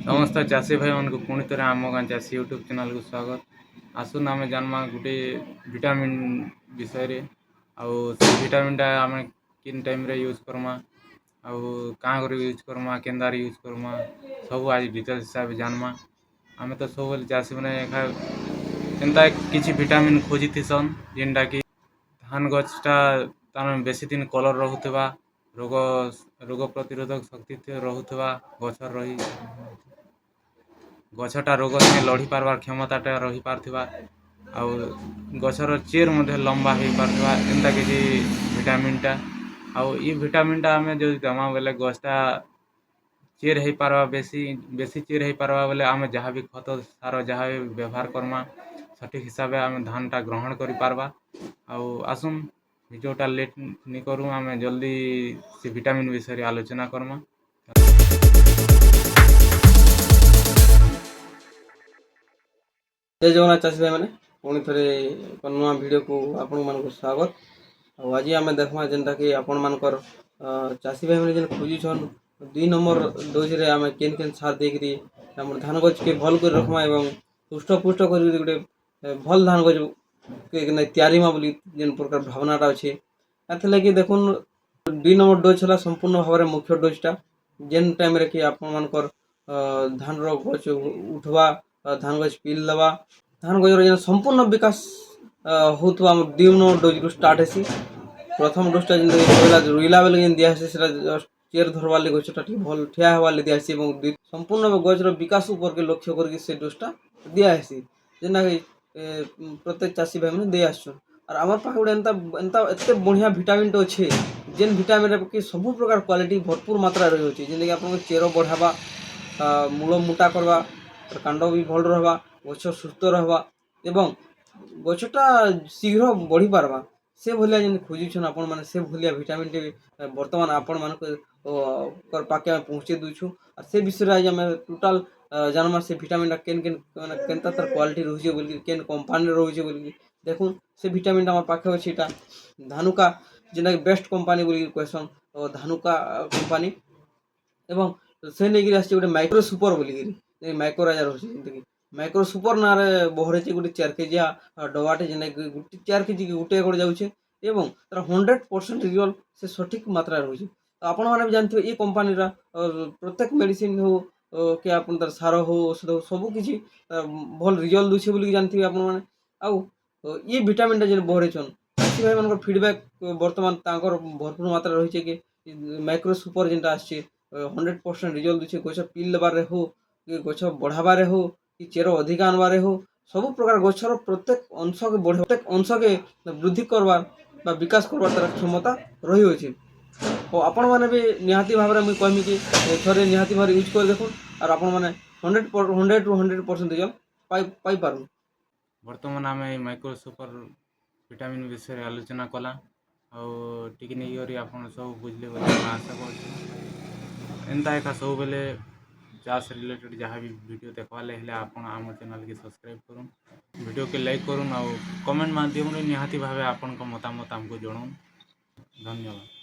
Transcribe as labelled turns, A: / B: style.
A: समस्त चाषी भाई मन को पुणी थे आम गाँ चाषी यूट्यूब चैनल को स्वागत। आसुन आम जानमा गोटे विटामिन विषय आउ से विटामिनटा आम किन टाइम रे यूज करमा आउ काँ कर यूज करमा केन्दार यूज करमा सब आज डिटेल्स हिसाब जानमा। आम तो सब चाषी मैंने एंता किसी विटामिन खोजी थीसन जेनटा कि धान गछटा तार बेसी दिन कलर रोकवा रोग रोग प्रतिरोधक शक्ति रोकवा गछर रही गछटा रोग से लड़ी पार्बार क्षमताटा रही पार्थिबा आउ गछर चेर मध्य लंबा हो पार्थिबा एंता किसी विटामिनटा आउ ये विटामिनटा आम जो दमा बेले गछटा चेर हो पार्बा बेसी बेसी चेर हो पार्बा बेले आम जहाँ भी खत सार जहाँ भी व्यवहार करमा सठिक हिसाब से आम धानटा ग्रहण कर पार्बा। आउ आसुन भिडियोटा लेट नहीं करूँ आम जल्दी से विटामिन विषय आलोचना करमा।
B: जय जगन्नाथ चाषी भाई मैंने पुणी थे एक नुआ वीडियो को आपण मानक स्वागत। आज आम देखा जेनटा कि आपण मानकर चाषी भाई मैंने जेन खोजुछन 2 नंबर डोज रे आम केन केन सार देकरी हमर धान गछ के भल कर रखमा एवं पुष्ट पुष्ट कर गोटे भल धान गछ के तैयारी मा बोली जेन प्रकार भावनाटा अच्छे एथले कि देखुन 2 नंबर डोज है संपूर्ण भाव में मुख्य डोजटा जेन टाइम रे कि आपण मानकर धान रो गछ उठवा धान गछ पिल दवा धान गजर संपूर्ण विकास होता 2 नंबर डोज रु स्टार्ट हेसी। प्रथम डोजटा जेन रुइला बेले जेन दिया से चेर धरवार लगे गछटा ठीक भल ठिया हवार लगे दियासी और संपूर्ण गजर विकास ऊपर के लक्ष्य करके से डोजटा दियासी जेना प्रत्येक चाषी भाई मैंने दे आसछन। और आम पाखे गोटे एंता एंता एत बढ़िया भिटामिन तो अच्छे जेन भिटामिन कि सब प्रकार क्वालिटी भरपूर मात्रा रही है जेनकि आप चेर बढ़ावा मूल मोटा करवा कांड भी भल रहा गछ सुस्थ रहा एवं गछटा शीघ्र बढ़ी पार्बा से भलिया जेन खोजुछन आपण माने से भलिया भिटामिन टे वर्तमान आपण मानक पाके पहुँचे दूछु। और से विषय आज आम टोटाल जानमा से भिटामिन केन केन केनता तर क्वालिटी रहुचे बोल केन कंपनी रहुचे बोल देखुन से भिटामिन आम पाखे अछि ता धानुका जेना बेस्ट कंपनी बोल कहसन धानुका कंपनी एवं से नहीं आसी गोटे माइक्रो सुपर बोलिकी माइक्रो राजा रही माइक्रो सुपर ना बहरे गोटे 4 केजिया डबाटे जेना गोटे 4 केजी गोटे जाऊे एवं तार 100% रिजल्ट से सठिक मात्रा रही है। आपण मैंने भी जानते ये कंपनी प्रत्येक मेडिसिन हो कि आप सार हो औषध हो सबकि भल रिजल्ट दूसरे बोलिक जानते आपण मैंने आउ ये भिटामिनटा जेन बहरेछन चाषी भाई मान फिडबैक बर्तमान भरपूर मात्रा रही है कि माइक्रो सुपर जेनटा आछे 100% रिजल्ट दूसरे गछ पिल देवारे हो कि गछ बढ़ावे हो कि चेर अधिक आनबारे हो सब प्रकार गछर प्रत्येक अंश के बढ़े प्रत्येक अंश के वृद्धि करवार बा विकास करवार तार क्षमता रही होछि। और आपण माने भी निहाती भाव में मुझे कहमी कि थोड़े निहाती भाव यूज कर देखो और आपण माने 100 टू 100% रिजल्ट पाई पारु।
A: वर्तमान आम माइक्रो सुपर विटामिन विषय आलोचना कला और टिके नहीं आप सब बुझले आशा कर एंता एका सब बेले चाष रिलेटेड जहाँ भी वीडियो देखवा हेले आपन आम चैनल के सब्सक्राइब करूँ वीडियो के लाइक करूँ और कमेंट माध्यम निहाती भाव आपन मतामत आमको जनाऊँ। धन्यवाद।